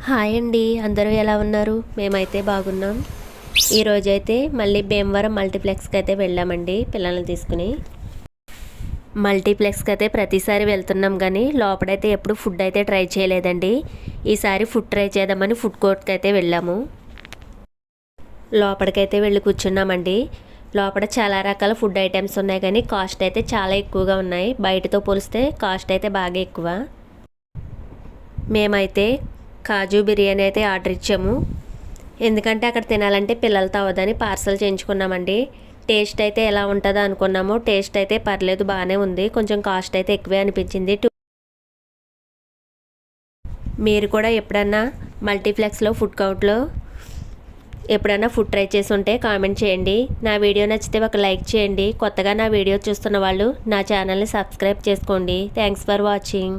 Hi అండి, అందరూ ఎలా ఉన్నారు? మేమైతే బాగున్నాం. ఈరోజైతే మళ్ళీ భీమవరం మల్టీప్లెక్స్కి అయితే వెళ్ళామండి పిల్లల్ని తీసుకుని. మల్టీప్లెక్స్కి అయితే ప్రతిసారి వెళ్తున్నాం కానీ లోపలైతే ఎప్పుడు ఫుడ్ అయితే ట్రై చేయలేదండి. ఈసారి ఫుడ్ ట్రై చేద్దామని ఫుడ్ కోర్ట్కి అయితే వెళ్ళాము. లోపలికైతే వెళ్ళి కూర్చున్నామండి. లోపల చాలా రకాల ఫుడ్ ఐటమ్స్ ఉన్నాయి కానీ కాస్ట్ అయితే చాలా ఎక్కువగా ఉన్నాయి. బయటతో పోలిస్తే కాస్ట్ అయితే బాగా ఎక్కువ. మేమైతే కాజు బిర్యానీ అయితే ఆర్డర్ ఇచ్చాము. ఎందుకంటే అక్కడ తినాలంటే పిల్లలతో అవ్వదని పార్సల్ చేయించుకున్నామండి. టేస్ట్ అయితే ఎలా ఉంటుందో అనుకున్నాము. టేస్ట్ అయితే పర్లేదు, బాగానే ఉంది. కొంచెం కాస్ట్ అయితే ఎక్కువే అనిపించింది. మీరు కూడా ఎప్పుడన్నా మల్టీప్లెక్స్లో ఫుడ్ కౌంట్లో ఎప్పుడైనా ఫుడ్ ట్రై చేసి ఉంటే కామెంట్ చేయండి. నా వీడియో నచ్చితే ఒక లైక్ చేయండి. కొత్తగా నా వీడియో చూస్తున్న వాళ్ళు నా ఛానల్ని సబ్స్క్రైబ్ చేసుకోండి. Thanks for watching.